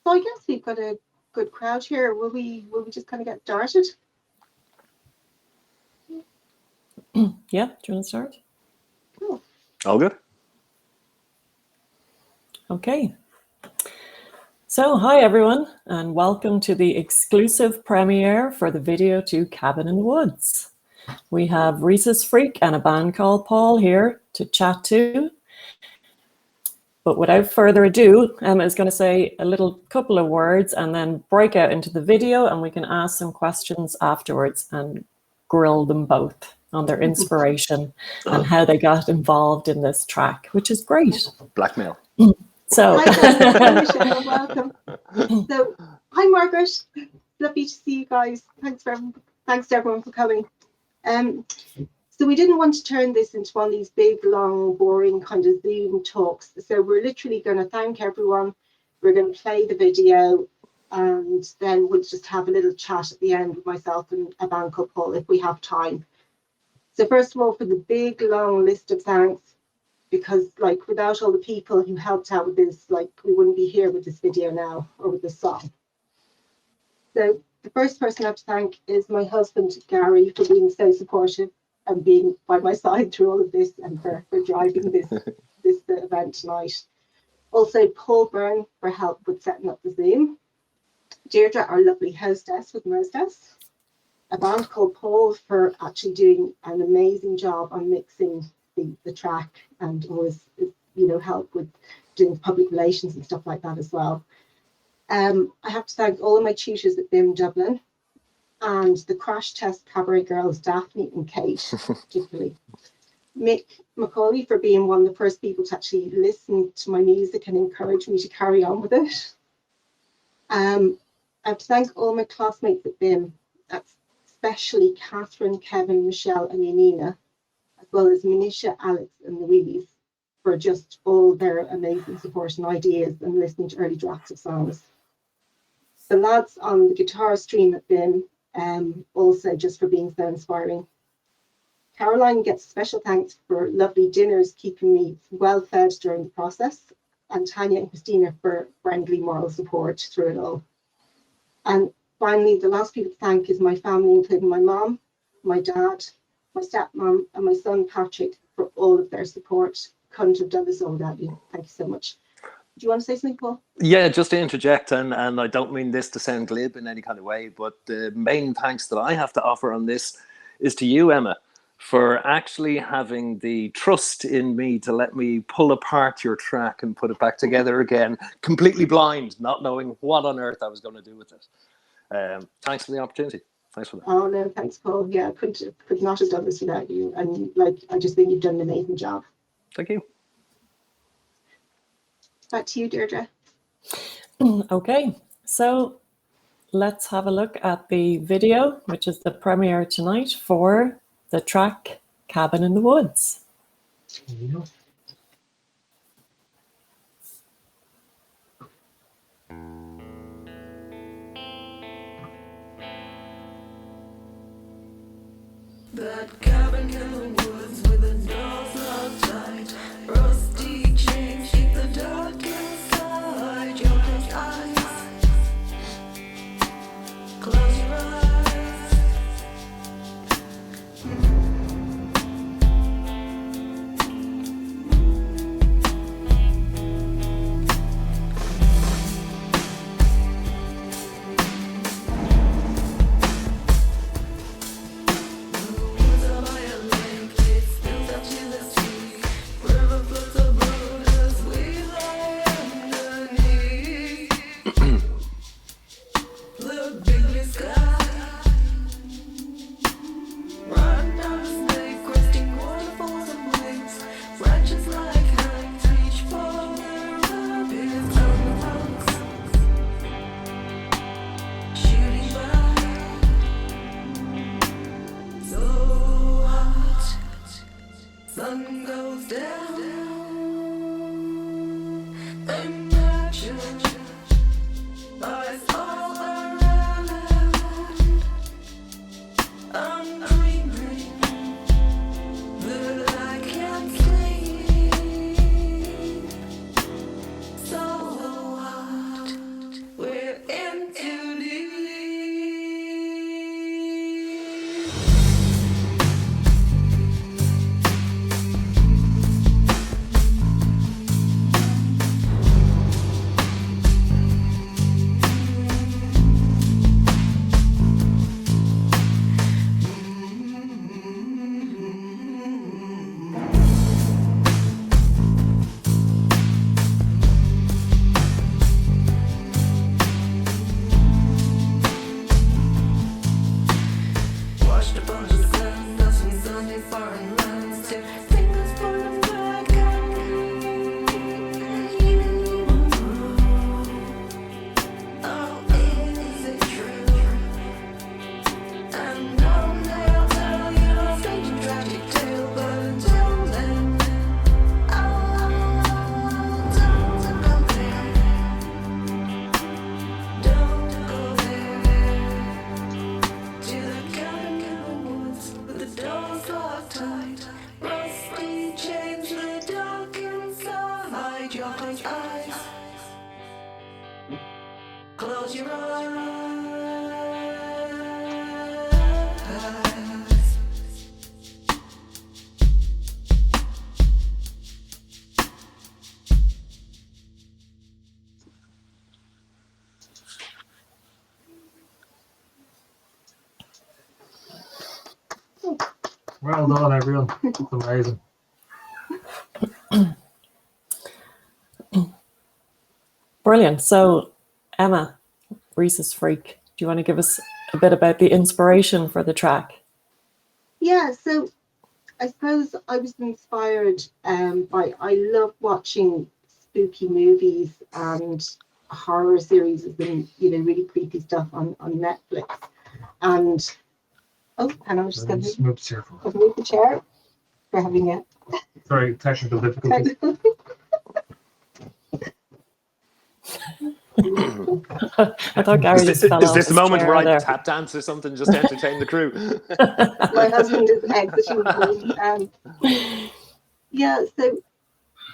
So I guess we've got a good crowd here. Will we just kind of get started? Yeah, do you want to start? Cool. All good. Okay. So, hi everyone, and welcome to the exclusive premiere for the video to Cabin in the Woods. We have Rhesus Freak and a band called Paul here to chat to. But without further ado, Emma is going to say a little couple of words and then break out into the video, and we can ask some questions afterwards and grill them both on their inspiration and how they got involved in this track, which is great. Blackmail. So, Hi, Michelle, welcome. So, hi, Margaret. Lovely to see you guys. Thanks to everyone for coming. So we didn't want to turn this into one of these big, long, boring kind of Zoom talks. So we're literally going to thank everyone. We're going to play the video, and then we'll just have a little chat at the end with myself and a band called Paul if we have time. So first of all, for the big, long list of thanks, because like without all the people who helped out with this, like we wouldn't be here with this video now or with this song. So the first person I have to thank is my husband, Gary, for being so supportive and being by my side through all of this and for driving this event tonight. Also, Paul Byrne for help with setting up the Zoom. Deirdre, our lovely hostess with Mostess. A band called Paul for actually doing an amazing job on mixing the track and always, help with doing public relations and stuff like that as well. I have to thank all of my tutors at BIM Dublin and the Crash Test Cabaret girls, Daphne and Kate, particularly. Mick McCauley for being one of the first people to actually listen to my music and encourage me to carry on with it. I have to thank all my classmates at BIM, especially Catherine, Kevin, Michelle and Yanina, as well as Manisha, Alex and Louise, for just all their amazing support and ideas and listening to early drafts of songs. The lads on the guitar stream at BIM, also just for being so inspiring. Caroline gets special thanks for lovely dinners, keeping me well fed during the process, and Tanya and Christina for friendly moral support through it all. And finally, the last people to thank is my family, including my mom, my dad, my stepmom, and my son Patrick for all of their support. Couldn't have done this all without you. Thank you so much. Do you want to say something, Paul? Yeah, just to interject, and I don't mean this to sound glib in any kind of way, but the main thanks that I have to offer on this is to you, Emma, for actually having the trust in me to let me pull apart your track and put it back together again, completely blind, not knowing what on earth I was going to do with it. Thanks for the opportunity. Thanks for that. Oh no, thanks, Paul. Yeah, I could not have done this without you. And I just think you've done an amazing job. Thank you. Back to you, Deirdre. Okay, so let's have a look at the video, which is the premiere tonight for the track Cabin in the Woods. That cabin in the woods with the doors locked tight, rusty chains keep the dark inside. Your closed eyes, close your eyes. close eyes. Close your eyes. Well done, everyone. It's amazing. Brilliant. So, Emma, Rhesus Freak, do you want to give us a bit about the inspiration for the track? Yeah, so I suppose I was inspired by, I love watching spooky movies and horror series and, you know, really creepy stuff on Netflix. And, oh, hang on, I'm just going Just to move the chair forward. move the chair for having a Sorry, technical difficulties. I thought Gary just fell Is off this the his moment chair where I there. tap dance or something just to entertain the crew? My husband is exiting the room. Yeah, so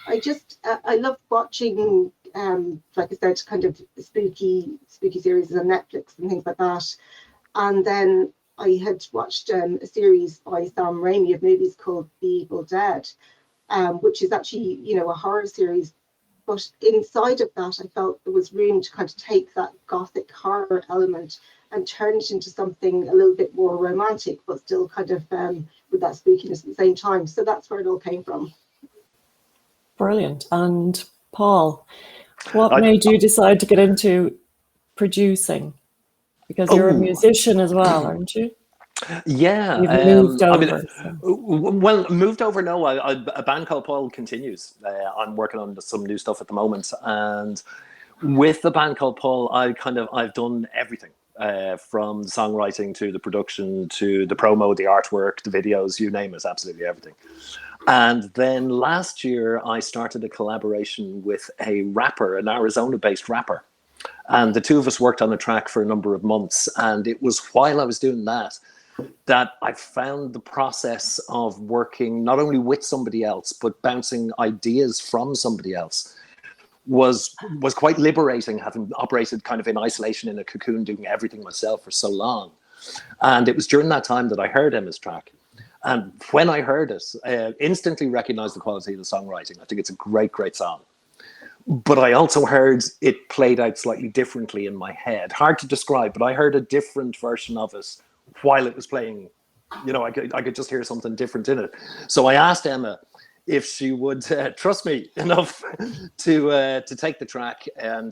I just I love watching like I said, kind of spooky series on Netflix and things like that. And then I had watched a series by Sam Raimi of movies called The Evil Dead, which is actually, you know, a horror series. But inside of that, I felt there was room to kind of take that gothic horror element and turn it into something a little bit more romantic, but still kind of with that spookiness at the same time. So that's where it all came from. Brilliant. And Paul, what I- made you decide to get into producing? Because you're a musician as well, aren't you? Yeah, You've moved I mean, over. So. well, moved over. No, a band called Paul continues. I'm working on some new stuff at the moment, and with the band called Paul, I've done everything from the songwriting to the production to the promo, the artwork, the videos, you name it, absolutely everything. And then last year, I started a collaboration with a rapper, an Arizona-based rapper. And the two of us worked on a track for a number of months. And it was while I was doing that I found the process of working not only with somebody else, but bouncing ideas from somebody else was quite liberating, having operated kind of in isolation in a cocoon, doing everything myself for so long. And it was during that time that I heard Emma's track. And when I heard it, I instantly recognized the quality of the songwriting. I think it's a great, great song. But I also heard it played out slightly differently in my head. Hard to describe, but I heard a different version of it while it was playing. You know, I could just hear something different in it. So I asked Emma if she would trust me enough to take the track and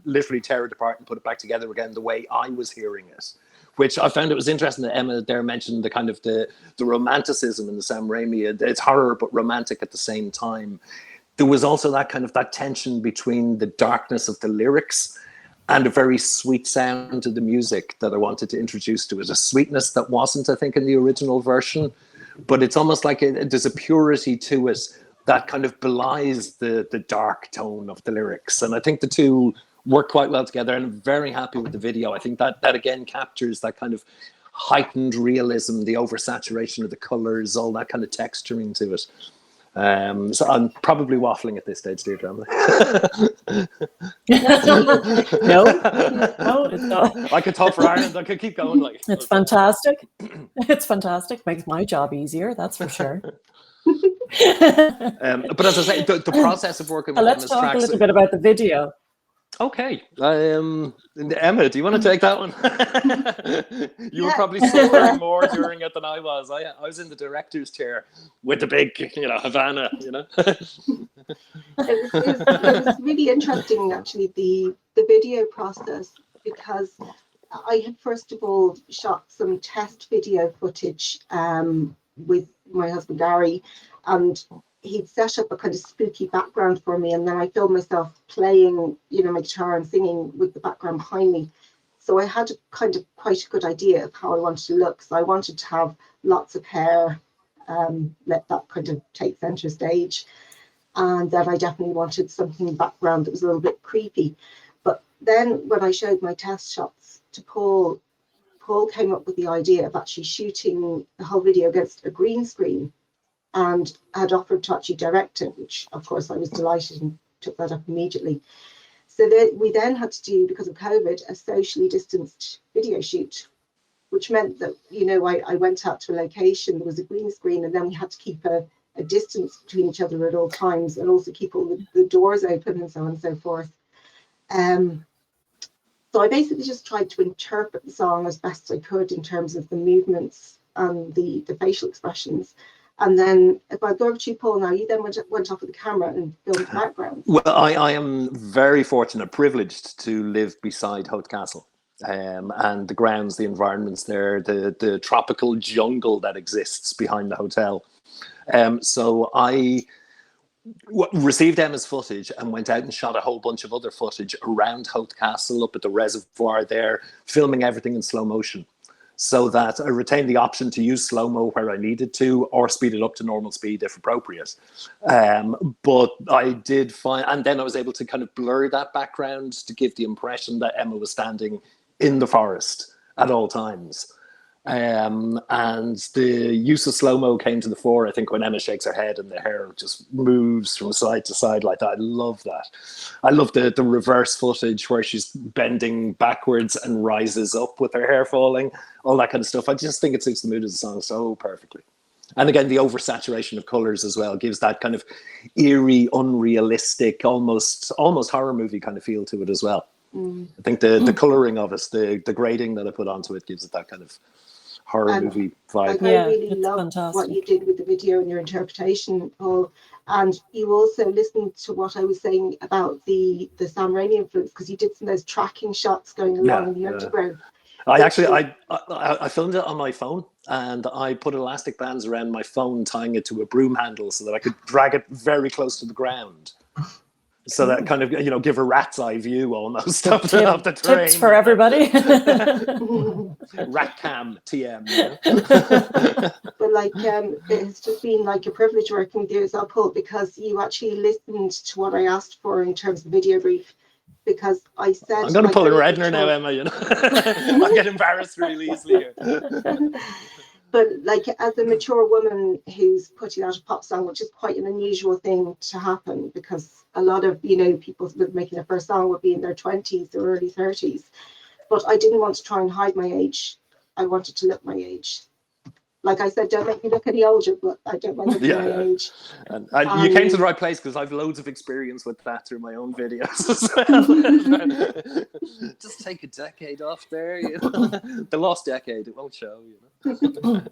literally tear it apart and put it back together again the way I was hearing it. Which I found it was interesting that Emma there mentioned the kind of the romanticism in the Sam Raimi. It's horror but romantic at the same time. There was also that kind of that tension between the darkness of the lyrics and a very sweet sound to the music that I wanted to introduce to it. A sweetness that wasn't, I think, in the original version, but it's almost like there's a purity to it that kind of belies the dark tone of the lyrics. And I think the two work quite well together, and I'm very happy with the video. I think that again captures that kind of heightened realism, the oversaturation of the colors, all that kind of texturing to it. So I'm probably waffling at this stage, dear Delilah. No, it's not. I could talk for Ireland. I could keep going. Like It's fantastic. It's fantastic. Makes my job easier, that's for sure. But as I say, the process of working with Let's Emma's talk tracks. a little bit about the video. Okay. Emma, do you want to take that one? You were probably suffering more during it than I was. I was in the director's chair with the big, Havana, It was really interesting, actually, the video process, because I had first of all shot some test video footage with my husband Gary, and he'd set up a kind of spooky background for me, and then I filmed myself playing, my guitar and singing with the background behind me. So I had quite a good idea of how I wanted to look. So I wanted to have lots of hair, let that kind of take center stage. And then I definitely wanted something in the background that was a little bit creepy. But then when I showed my test shots to Paul came up with the idea of actually shooting the whole video against a green screen, and had offered to actually direct it, which of course I was delighted and took that up immediately. So that we then had to do, because of COVID, a socially distanced video shoot, which meant that, you know, I went out to a location, there was a green screen, and then we had to keep a distance between each other at all times, and also keep all the doors open and so on and so forth. So I basically just tried to interpret the song as best I could in terms of the movements and the facial expressions. And then if I go over to you, Paul, now, you then went off with the camera and filmed the background. Well, I am very fortunate, privileged to live beside Holt Castle. And the grounds, the environments there, the tropical jungle that exists behind the hotel. So I received Emma's footage and went out and shot a whole bunch of other footage around Holt Castle, up at the reservoir there, filming everything in slow motion, so that I retained the option to use slow-mo where I needed to, or speed it up to normal speed if appropriate. But I did find, and then I was able to kind of blur that background to give the impression that Emma was standing in the forest at all times. And the use of slow-mo came to the fore, I think, when Emma shakes her head and the hair just moves from side to side like that. I love that. I love the reverse footage where she's bending backwards and rises up with her hair falling, all that kind of stuff. I just think it suits the mood of the song so perfectly. And again, the oversaturation of colors as well gives that kind of eerie, unrealistic, almost horror movie kind of feel to it as well. I think the coloring of it, the grading that I put onto it, gives it that kind of horror movie vibe. Like, I really love what you did with the video and your interpretation, Paul. And you also listened to what I was saying about the Sam Raimi influence, because you did some of those tracking shots going along in the underground. I filmed it on my phone, and I put elastic bands around my phone, tying it to a broom handle so that I could drag it very close to the ground. So that kind of, you know, give a rat's eye view almost of the terrain. Tips for everybody. Rat cam TM. You know? But like, it's just been like a privilege working with you as well, Paul, because you actually listened to what I asked for in terms of the video brief. Because I said, I'm going to pull a Redner now, Emma. You know, I get embarrassed really easily here. But like, as a mature woman who's putting out a pop song, which is quite an unusual thing to happen, because a lot of, you know, people making their first song would be in their 20s or early 30s. But I didn't want to try and hide my age. I wanted to look my age. Like I said, don't make me look any older, but I don't want to look my age. And you came to the right place, because I've loads of experience with that through my own videos as well. Just take a decade off there, you know? The lost decade, it won't show, you know.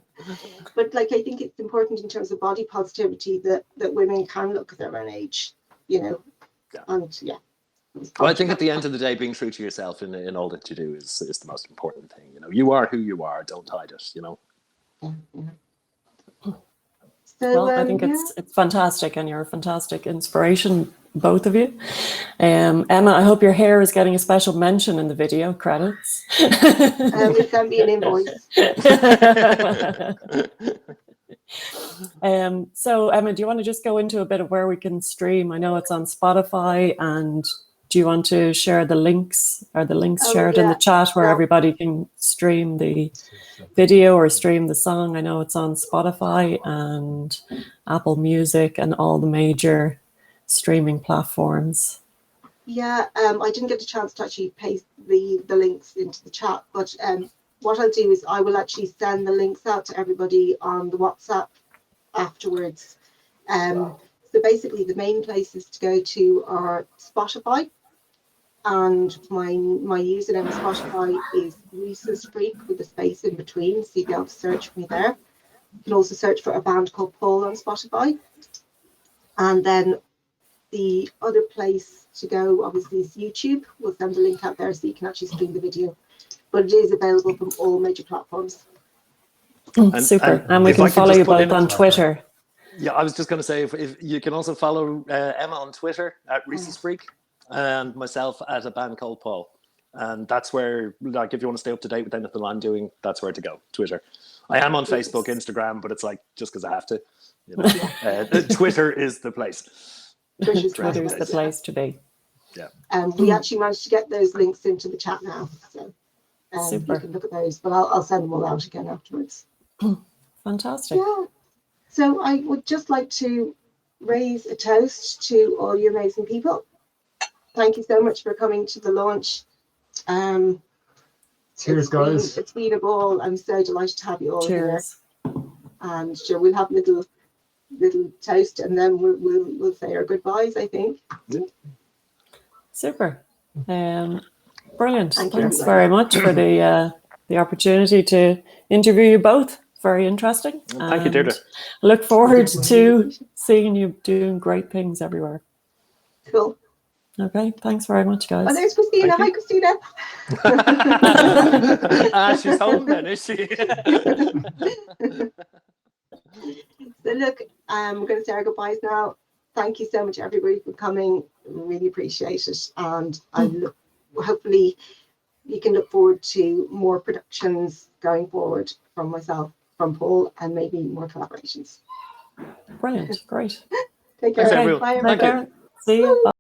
But like, I think it's important in terms of body positivity that women can look at their own age, you know. And well, I think at the end of the day, being true to yourself in all that you do is the most important thing. You know, you are who you are. Don't hide it, you know. So, well, I think it's fantastic, and you're a fantastic inspiration, both of you. Emma, I hope your hair is getting a special mention in the video credits. It can be an invoice. So Emma, do you want to just go into a bit of where we can stream? I know it's on Spotify, and do you want to share the links? Are the links shared in the chat where everybody can stream the video or stream the song? I know it's on Spotify and Apple Music and all the major streaming platforms. Yeah, I didn't get a chance to actually paste the links into the chat, but what I'll do is I will actually send the links out to everybody on the WhatsApp afterwards. So basically the main places to go to are Spotify, and my username on Spotify is Rhesus Freak with a space in between, so you'll be able to search for me there. You can also search for a band called Paul on Spotify. And then the other place to go obviously is YouTube. We'll send a link out there so you can actually stream the video, but it is available from all major platforms. Super. And we can follow you both on Twitter. Yeah, I was just going to say, if you can also follow Emma on Twitter at Rhesus Freak, and myself at a band called Paul. And that's where, like, if you want to stay up to date with anything I'm doing, that's where to go, Twitter. I am on Facebook, Instagram, but it's like, just because I have to. You know? Twitter is the place. Twitter is the place to be. Yeah. We actually managed to get those links into the chat now. So Super. You can look at those, but I'll send them all out again afterwards. Fantastic. Yeah. So I would just like to raise a toast to all you amazing people. Thank you so much for coming to the launch. Cheers, guys. It's been a ball. I'm so delighted to have you all Cheers. here. And sure, we'll have little toast, and then we'll say our goodbyes, I think. Super. Brilliant. Thank you, Thanks everybody. very much for the opportunity to interview you both. Very interesting. Thank you, Deirdre. I look forward to seeing you doing great things everywhere. Cool. Okay, thanks very much, guys. Oh, there's Christina. Thank Hi, Christina. She's home then, is she? So look, we're going to say our goodbyes now. Thank you so much, everybody, for coming. Really appreciate it. And hopefully you can look forward to more productions going forward from myself, from Paul, and maybe more collaborations. Brilliant. Great. Take care. Thanks, everyone. Bye, Thank everybody. you. See you. Bye.